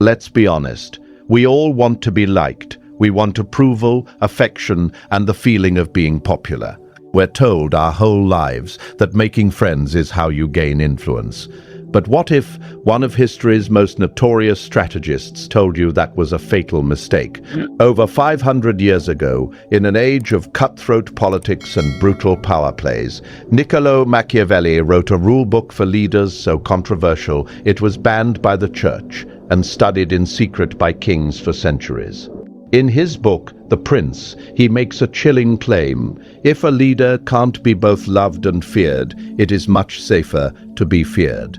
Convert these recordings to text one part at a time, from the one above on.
Let's be honest. We all want to be liked. We want approval, affection, and the feeling of being popular. We're told our whole lives that making friends is how you gain influence. But what if one of history's most notorious strategists told you that was a fatal mistake? Over 500 years ago, in an age of cutthroat politics and brutal power plays, Niccolo Machiavelli wrote a rule book for leaders so controversial it was banned by the church and studied in secret by kings for centuries. In his book, The Prince, he makes a chilling claim. If a leader can't be both loved and feared, it is much safer to be feared.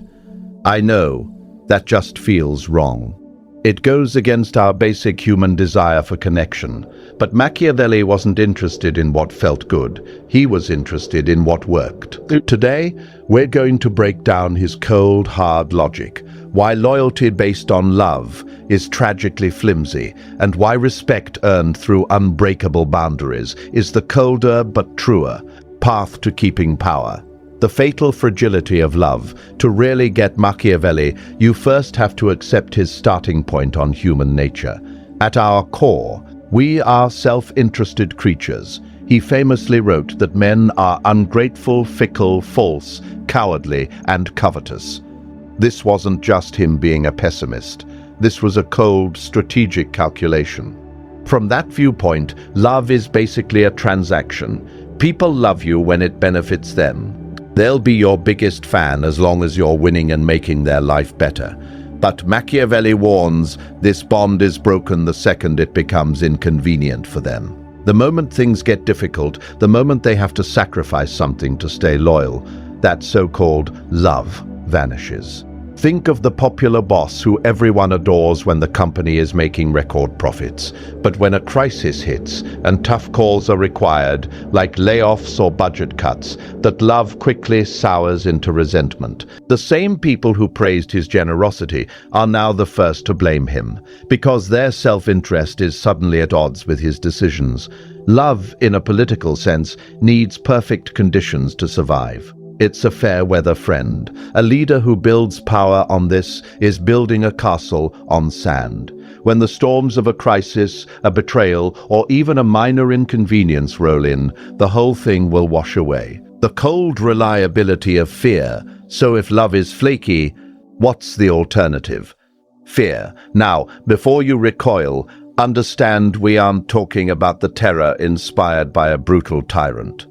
I know, that just feels wrong. It goes against our basic human desire for connection. But Machiavelli wasn't interested in what felt good. He was interested in what worked. Today, we're going to break down his cold, hard logic, why loyalty based on love is tragically flimsy, and why respect earned through unbreakable boundaries is the colder but truer path to keeping power. The fatal fragility of love. To really get Machiavelli, you first have to accept his starting point on human nature. At our core, we are self-interested creatures. He famously wrote that men are ungrateful, fickle, false, cowardly, and covetous. This wasn't just him being a pessimist. This was a cold, strategic calculation. From that viewpoint, love is basically a transaction. People love you when it benefits them. They'll be your biggest fan as long as you're winning and making their life better. But Machiavelli warns, this bond is broken the second it becomes inconvenient for them. The moment things get difficult, the moment they have to sacrifice something to stay loyal, that so-called love vanishes. Think of the popular boss who everyone adores when the company is making record profits. But when a crisis hits and tough calls are required, like layoffs or budget cuts, that love quickly sours into resentment. The same people who praised his generosity are now the first to blame him, because their self-interest is suddenly at odds with his decisions. Love, in a political sense, needs perfect conditions to survive. It's a fair-weather friend. A leader who builds power on this is building a castle on sand. When the storms of a crisis, a betrayal, or even a minor inconvenience roll in, the whole thing will wash away. The cold reliability of fear. So if love is flaky, what's the alternative? Fear. Now, before you recoil, understand we aren't talking about the terror inspired by a brutal tyrant.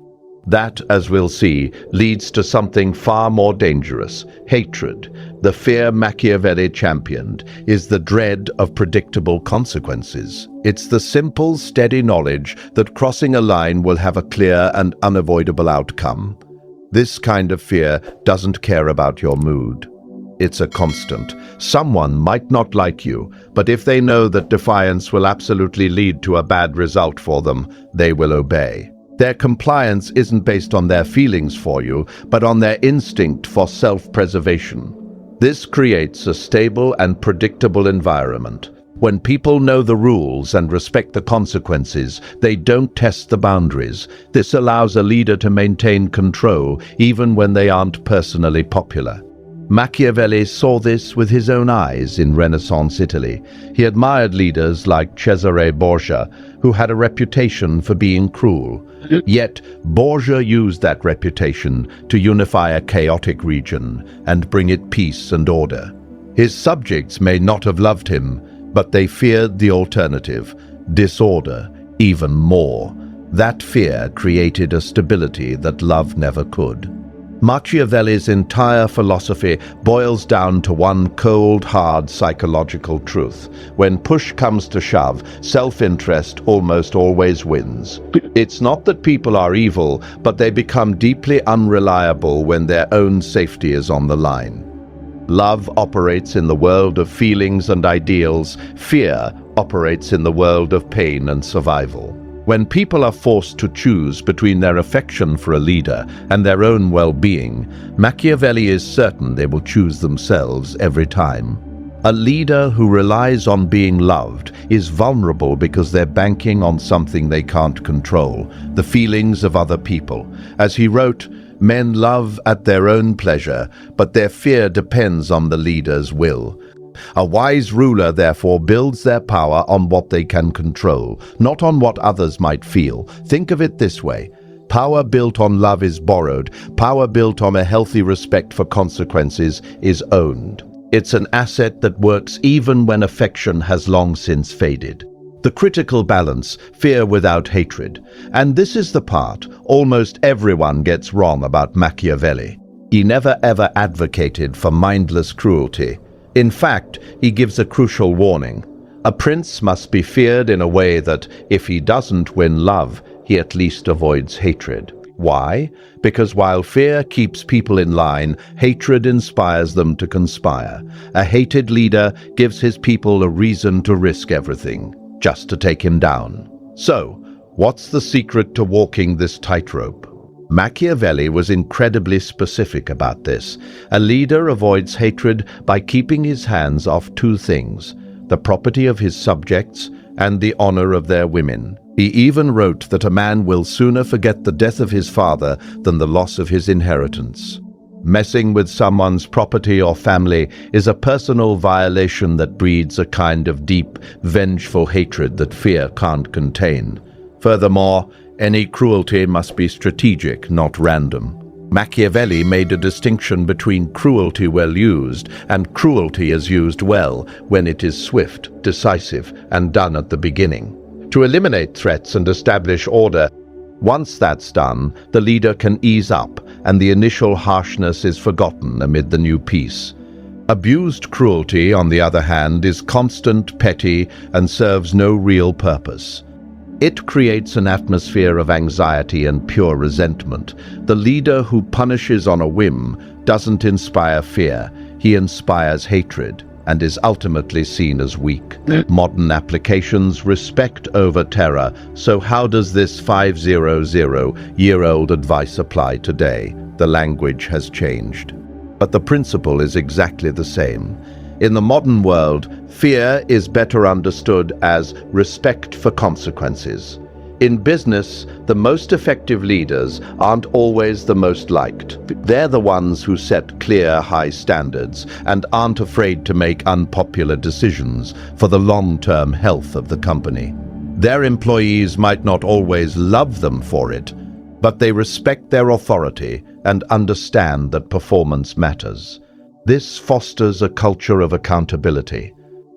That, as we'll see, leads to something far more dangerous: hatred. The fear Machiavelli championed is the dread of predictable consequences. It's the simple, steady knowledge that crossing a line will have a clear and unavoidable outcome. This kind of fear doesn't care about your mood. It's a constant. Someone might not like you, but if they know that defiance will absolutely lead to a bad result for them, they will obey. Their compliance isn't based on their feelings for you, but on their instinct for self-preservation. This creates a stable and predictable environment. When people know the rules and respect the consequences, they don't test the boundaries. This allows a leader to maintain control even when they aren't personally popular. Machiavelli saw this with his own eyes in Renaissance Italy. He admired leaders like Cesare Borgia, who had a reputation for being cruel. Yet, Borgia used that reputation to unify a chaotic region and bring it peace and order. His subjects may not have loved him, but they feared the alternative, disorder, even more. That fear created a stability that love never could. Machiavelli's entire philosophy boils down to one cold, hard psychological truth. When push comes to shove, self-interest almost always wins. It's not that people are evil, but they become deeply unreliable when their own safety is on the line. Love operates in the world of feelings and ideals. Fear operates in the world of pain and survival. When people are forced to choose between their affection for a leader and their own well-being, Machiavelli is certain they will choose themselves every time. A leader who relies on being loved is vulnerable because they're banking on something they can't control, the feelings of other people. As he wrote, "Men love at their own pleasure, but their fear depends on the leader's will." A wise ruler, therefore, builds their power on what they can control, not on what others might feel. Think of it this way. Power built on love is borrowed. Power built on a healthy respect for consequences is owned. It's an asset that works even when affection has long since faded. The critical balance, fear without hatred. And this is the part almost everyone gets wrong about Machiavelli. He never ever advocated for mindless cruelty. In fact, he gives a crucial warning. A prince must be feared in a way that, if he doesn't win love, he at least avoids hatred. Why? Because while fear keeps people in line, hatred inspires them to conspire. A hated leader gives his people a reason to risk everything, just to take him down. So, what's the secret to walking this tightrope? Machiavelli was incredibly specific about this. A leader avoids hatred by keeping his hands off two things: the property of his subjects and the honor of their women. He even wrote that a man will sooner forget the death of his father than the loss of his inheritance. Messing with someone's property or family is a personal violation that breeds a kind of deep, vengeful hatred that fear can't contain. Furthermore, any cruelty must be strategic, not random. Machiavelli made a distinction between cruelty well used and cruelty as used well, when it is swift, decisive, and done at the beginning. To eliminate threats and establish order, once that's done, the leader can ease up, and the initial harshness is forgotten amid the new peace. Abused cruelty, on the other hand, is constant, petty, and serves no real purpose. It creates an atmosphere of anxiety and pure resentment. The leader who punishes on a whim doesn't inspire fear, he inspires hatred, and is ultimately seen as weak. Modern applications respect over terror, so how does this 500-year-old advice apply today? The language has changed, but the principle is exactly the same. In the modern world, fear is better understood as respect for consequences. In business, the most effective leaders aren't always the most liked. They're the ones who set clear, high standards and aren't afraid to make unpopular decisions for the long-term health of the company. Their employees might not always love them for it, but they respect their authority and understand that performance matters. This fosters a culture of accountability,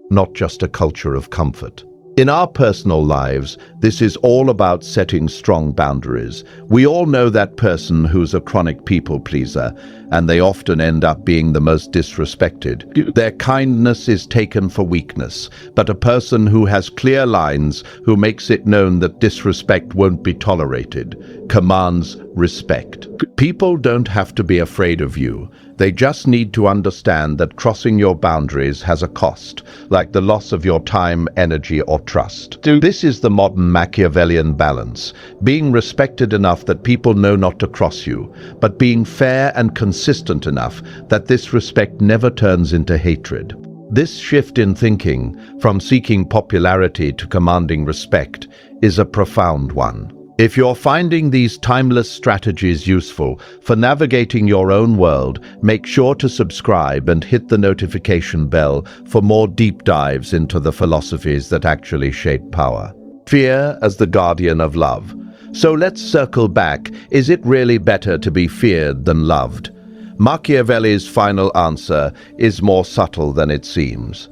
not just a culture of comfort. In our personal lives, this is all about setting strong boundaries. We all know that person who's a chronic people pleaser, and they often end up being the most disrespected. Their kindness is taken for weakness, but a person who has clear lines, who makes it known that disrespect won't be tolerated, commands respect. People don't have to be afraid of you. They just need to understand that crossing your boundaries has a cost, like the loss of your time, energy, or trust. This is the modern Machiavellian balance, being respected enough that people know not to cross you, but being fair and consistent enough that this respect never turns into hatred. This shift in thinking, from seeking popularity to commanding respect, is a profound one. If you're finding these timeless strategies useful for navigating your own world, make sure to subscribe and hit the notification bell for more deep dives into the philosophies that actually shape power. Fear as the guardian of love. So let's circle back. Is it really better to be feared than loved? Machiavelli's final answer is more subtle than it seems.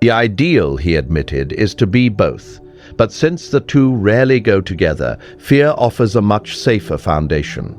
The ideal, he admitted, is to be both. But since the two rarely go together, fear offers a much safer foundation.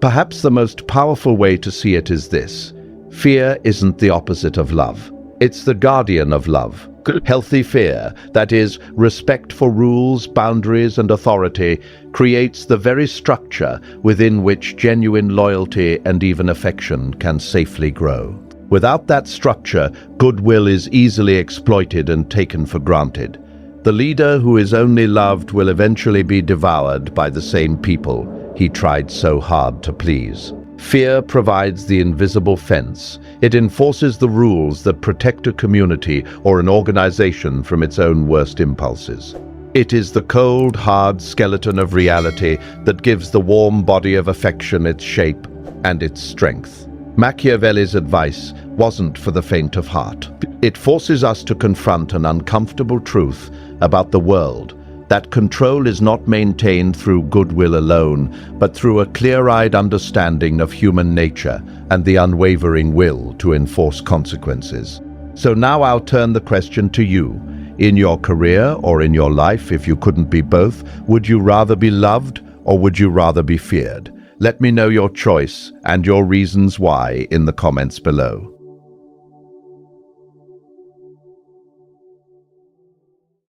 Perhaps the most powerful way to see it is this: fear isn't the opposite of love. It's the guardian of love. Healthy fear, that is, respect for rules, boundaries, and authority, creates the very structure within which genuine loyalty and even affection can safely grow. Without that structure, goodwill is easily exploited and taken for granted. The leader who is only loved will eventually be devoured by the same people he tried so hard to please. Fear provides the invisible fence. It enforces the rules that protect a community or an organization from its own worst impulses. It is the cold, hard skeleton of reality that gives the warm body of affection its shape and its strength. Machiavelli's advice wasn't for the faint of heart. It forces us to confront an uncomfortable truth about the world, that control is not maintained through goodwill alone, but through a clear-eyed understanding of human nature and the unwavering will to enforce consequences. So now I'll turn the question to you. In your career or in your life, if you couldn't be both, would you rather be loved or would you rather be feared? Let me know your choice and your reasons why in the comments below.